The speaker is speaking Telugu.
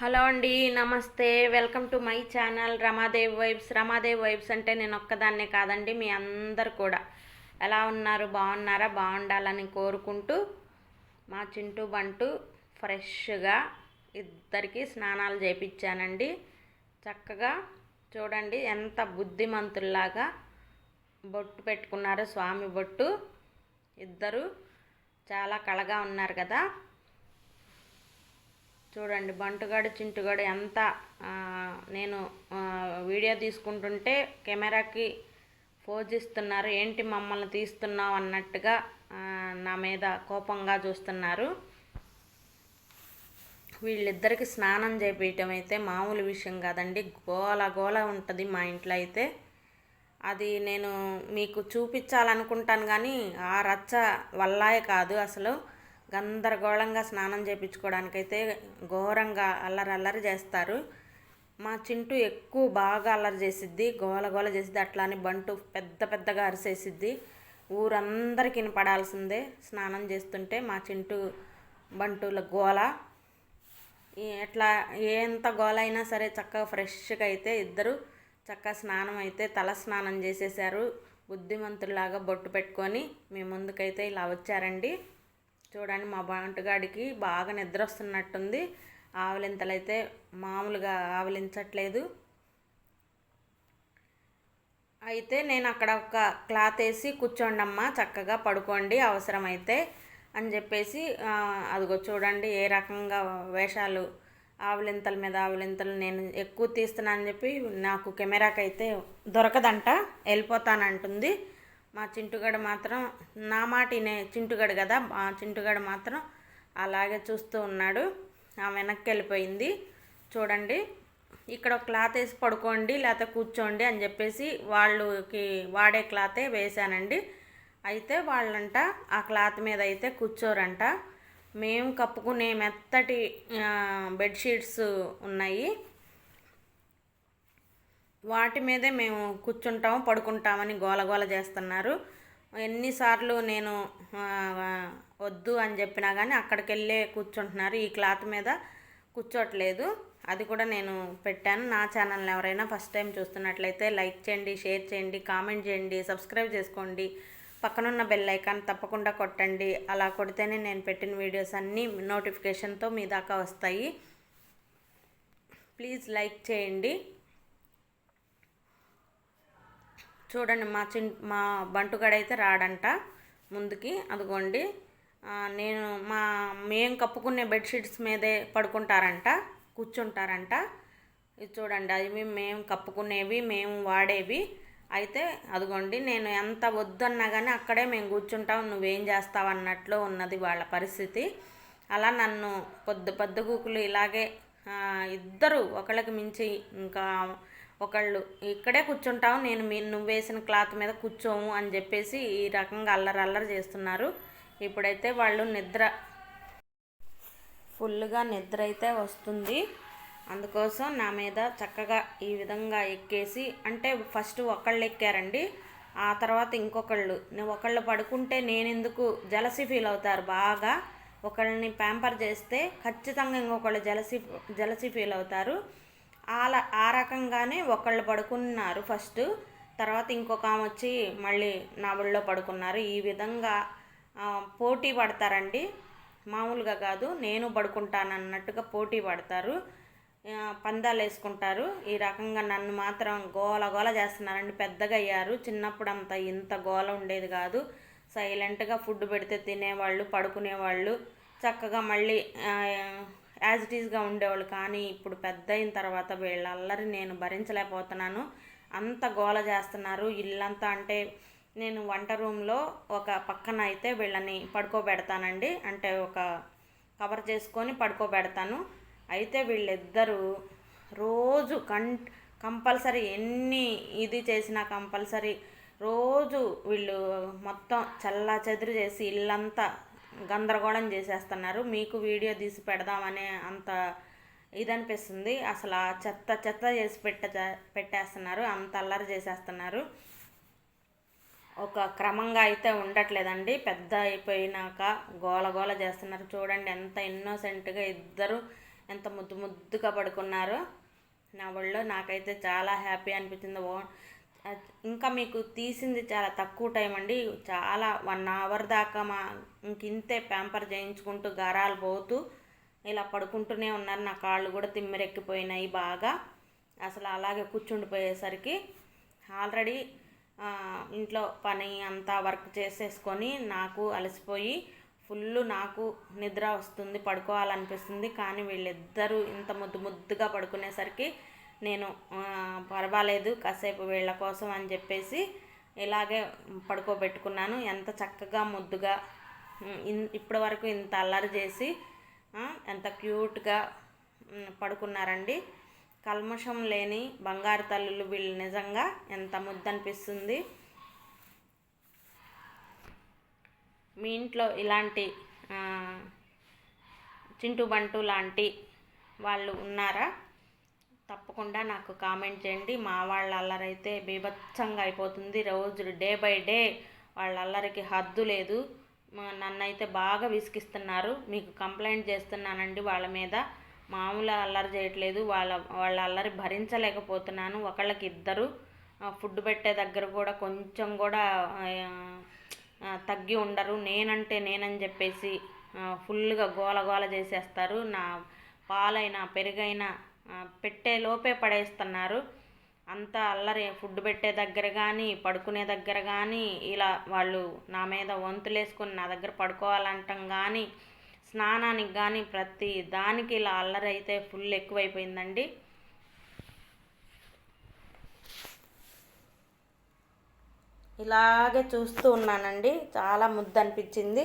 హలో అండి, నమస్తే. Welcome to my channel Ramadev vibes. Ramadev vibes అంటే నేను ఒక్కదాన్నే కాదండి, మీ అందరు కూడా ఎలా ఉన్నారు? బాగున్నారా? బాగుండాలని కోరుకుంటూ మా చింటూ బంటు ఫ్రెష్గా ఇద్దరికి స్నానాలు చేయించానండి. చక్కగా చూడండి ఎంత బుద్ధిమంతుల్లాగా బొట్టు పెట్టుకున్నారు, స్వామి బొట్టు. ఇద్దరు చాలా కళగా ఉన్నారు కదా. చూడండి బంటుగాడు చింటుగాడు ఎంత నేను వీడియో తీసుకుంటుంటే కెమెరాకి పోజ్ ఇస్తున్నారు. ఏంటి మమ్మల్ని తీస్తున్నావు అన్నట్టుగా నా మీద కోపంగా చూస్తున్నారు. వీళ్ళిద్దరికి స్నానం చేపించడం అయితే మామూలు విషయం కాదండి. గోల గోల ఉంటుంది మా ఇంట్లో అయితే. అది నేను మీకు చూపించాలనుకుంటాను కానీ ఆ రచ్చ వల్లే కాదు, అసలు గందరగోళంగా స్నానం చేయించుకోవడానికైతే ఘోరంగా అల్లరి అల్లరి చేస్తారు. మా చింటూ ఎక్కువ బాగా అల్లరి చేసిద్ది, గోల గోల చేసిద్ది. అట్లా అని బంటు పెద్ద పెద్దగా అరిసేసిద్ది. ఊరందరికి వినపడాల్సిందే స్నానం చేస్తుంటే మా చింటూ బంటుల గోల. ఎట్లా ఎంత గోల అయినా సరే చక్కగా ఫ్రెష్గా అయితే ఇద్దరు చక్కగా స్నానం అయితే తల స్నానం చేసేసారు. బుద్ధిమంతులాగా బొట్టు పెట్టుకొని మీ ముందుకైతే ఇలా వచ్చారండి. చూడండి మా బంటుగాడికి బాగా నిద్ర వస్తున్నట్టుంది. ఆవలింతలైతే మామూలుగా ఆవలించట్లేదు. అయితే నేను అక్కడ ఒక క్లాత్ వేసి కూర్చోండమ్మా, చక్కగా పడుకోండి అవసరమైతే అని చెప్పేసి అదిగో చూడండి ఏ రకంగా వేషాలు, ఆవలింతల మీద ఆవలింతలు. నేను ఎక్కువ తీస్తున్నానని చెప్పి నాకు కెమెరాకి అయితే దొరకదంట, వెళ్ళిపోతానంటుంది. మా చింటుగాడు మాత్రం నా మాట చింటుగాడు కదా, మా చింటుగాడు మాత్రం అలాగే చూస్తూ ఉన్నాడు. ఆ వెనక్కి వెళ్ళిపోయింది. చూడండి ఇక్కడ ఒక క్లాత్ వేసి పడుకోండి లేకపోతే కూర్చోండి అని చెప్పేసి వాళ్ళకి వాడే క్లాతే వేశానండి. అయితే వాళ్ళంట ఆ క్లాత్ మీద అయితే కూర్చోరంట. మేము కప్పుకునే మెత్తటి బెడ్షీట్స్ ఉన్నాయి, వాటి మీదే మేము కూర్చుంటాము పడుకుంటామని గోలగోల చేస్తున్నారు. ఎన్నిసార్లు నేను వద్దు అని చెప్పినా కానీ అక్కడికి వెళ్ళే కూర్చుంటున్నారు, ఈ క్లాత్ మీద కూర్చోట్లేదు. అది కూడా నేను పెట్టాను. నా ఛానల్ని ఎవరైనా ఫస్ట్ టైం చూస్తున్నట్లయితే లైక్ చేయండి, షేర్ చేయండి, కామెంట్ చేయండి, సబ్స్క్రైబ్ చేసుకోండి. పక్కనున్న బెల్ ఐకాన్ తప్పకుండా కొట్టండి. అలా కొడితేనే నేను పెట్టిన వీడియోస్ అన్నీ నోటిఫికేషన్తో మీ దాకా వస్తాయి. ప్లీజ్ లైక్ చేయండి. చూడండి మా బంటుగాడైతే రాడంట ముందుకి. అదిగోండి నేను మేము కప్పుకునే బెడ్షీట్స్ మీదే పడుకుంటారంట, కూర్చుంటారంట. ఇది చూడండి అవి మేము కప్పుకునేవి, మేము వాడేవి. అయితే అదిగోండి నేను ఎంత వద్దన్నా కానీ అక్కడే మేము కూర్చుంటాం, నువ్వేం చేస్తావు అన్నట్లు ఉన్నది వాళ్ళ పరిస్థితి. అలా నన్ను పొద్దుగూకులు ఇలాగే ఇద్దరు ఒకళ్ళకి మించి ఇంకా ఒకళ్ళు ఇక్కడే కూర్చుంటాము, నువ్వు వేసిన క్లాత్ మీద కూర్చోము అని చెప్పేసి ఈ రకంగా అల్లరి అల్లరి చేస్తున్నారు. ఇప్పుడైతే వాళ్ళు ఫుల్గా నిద్ర అయితే వస్తుంది. అందుకోసం నా మీద చక్కగా ఈ విధంగా ఎక్కేసి, అంటే ఫస్ట్ ఒకళ్ళు ఎక్కారండి, ఆ తర్వాత ఒకళ్ళు పడుకుంటే నేనెందుకు జలసి ఫీల్ అవుతారు బాగా. ఒకళ్ళని ప్యాంపర్ చేస్తే ఖచ్చితంగా ఇంకొకళ్ళు జలసి ఫీల్ అవుతారు. ఆ రకంగానే ఒకళ్ళు పడుకున్నారు ఫస్ట్, తర్వాత ఇంకొక ఆమె వచ్చి మళ్ళీ నా ఒళ్ళో పడుకున్నారు. ఈ విధంగా పోటీ పడతారండి, మామూలుగా కాదు. నేను పడుకుంటాను అన్నట్టుగా పోటీ పడతారు, పందాలు వేసుకుంటారు. ఈ రకంగా నన్ను మాత్రం గోల గోల చేస్తున్నారండి. పెద్దగా అయ్యారు, చిన్నప్పుడు ఇంత గోల ఉండేది కాదు. సైలెంట్గా ఫుడ్ పెడితే తినేవాళ్ళు, పడుకునేవాళ్ళు, చక్కగా మళ్ళీ యాజ్ ఇట్ ఈజ్గా ఉండేవాళ్ళు. కానీ ఇప్పుడు పెద్ద అయిన తర్వాత వీళ్ళ అల్లరి నేను భరించలేకపోతున్నాను. అంత గోల చేస్తున్నారు ఇల్లంతా. అంటే నేను వంట రూమ్లో ఒక పక్కన అయితే వీళ్ళని పడుకోబెడతానండి, అంటే ఒక కవర్ చేసుకొని పడుకోబెడతాను. అయితే వీళ్ళిద్దరూ రోజు కంపల్సరీ ఎన్ని ఇది చేసినా కంపల్సరీ రోజు వీళ్ళు మొత్తం చల్లా చెదురు చేసి ఇల్లంతా గందరగోళం చేసేస్తున్నారు. మీకు వీడియో తీసి పెడదామనే అంత ఇదనిపిస్తుంది. అసలు ఆ చెత్త చెత్త చేసి పెట్టేస్తున్నారు, అంత అల్లరి చేసేస్తున్నారు. ఒక క్రమంగా అయితే ఉండట్లేదండి. పెద్ద అయిపోయినాక గోల గోల చేస్తున్నారు. చూడండి ఎంత ఇన్నోసెంట్గా ఇద్దరు ఎంత ముద్దు ముద్దుగా పడుకున్నారో నా ఒళ్ళో. నాకైతే చాలా హ్యాపీ అనిపించింది. ఇంకా మీకు తీసింది చాలా తక్కువ టైం అండి, చాలా 1 అవర్ దాకా ఇంకింతే ప్యాంపర్ చేయించుకుంటూ గారాలు పోతూ ఇలా పడుకుంటూనే ఉన్నారు. నా కాళ్ళు కూడా తిమ్మిరెక్కిపోయినాయి బాగా. అసలు అలాగే కూర్చుండిపోయేసరికి ఆల్రెడీ ఇంట్లో పని అంతా వర్క్ చేసేసుకొని నాకు అలసిపోయి నాకు నిద్ర వస్తుంది, పడుకోవాలనిపిస్తుంది. కానీ వీళ్ళిద్దరూ ఇంత ముద్దుగా పడుకునేసరికి నేను పర్వాలేదు కాసేపు వీళ్ళ కోసం అని చెప్పేసి ఇలాగే పడుకోబెట్టుకున్నాను. ఎంత చక్కగా ముద్దుగా ఇప్పటి వరకు ఇంత అల్లరి చేసి ఎంత క్యూట్గా పడుకున్నారండి. కల్మషం లేని బంగారు తల్లులు వీళ్ళు. నిజంగా ఎంత ముద్దనిపిస్తుంది. మీ ఇంట్లో ఇలాంటి చింటూ బంటు లాంటి వాళ్ళు ఉన్నారా? తప్పకుండా నాకు కామెంట్ చేయండి. మా వాళ్ళ అల్లరైతే బీభత్సంగా అయిపోతుంది. రోజు డే బై డే వాళ్ళ అల్లరికి హద్దు లేదు. నన్నైతే బాగా విసిగిస్తున్నారు. మీకు కంప్లైంట్ చేస్తున్నానండి వాళ్ళ మీద. మామూలు అల్లరి చేయట్లేదు, వాళ్ళ అల్లరి భరించలేకపోతున్నాను. ఒకళ్ళకి ఇద్దరు ఫుడ్ పెట్టే దగ్గర కూడా కొంచెం కూడా తగ్గి ఉండరు. నేనంటే నేనని చెప్పేసి ఫుల్గా గోల చేసేస్తారు. నా పాలైనా పెరుగైనా పెట్టే లోపే పడేస్తున్నారు. అంత అల్లరి. ఫుడ్ పెట్టే దగ్గర కానీ పడుకునే దగ్గర కానీ ఇలా వాళ్ళు నా మీద వంతులేసుకొని నా దగ్గర పడుకోవాలంటాం కానీ స్నానానికి కానీ ప్రతి దానికి ఇలా అల్లరి అయితే ఫుల్ ఎక్కువైపోయిందండి. ఇలాగే చూస్తూ ఉన్నానండి. చాలా ముద్దు అనిపించింది.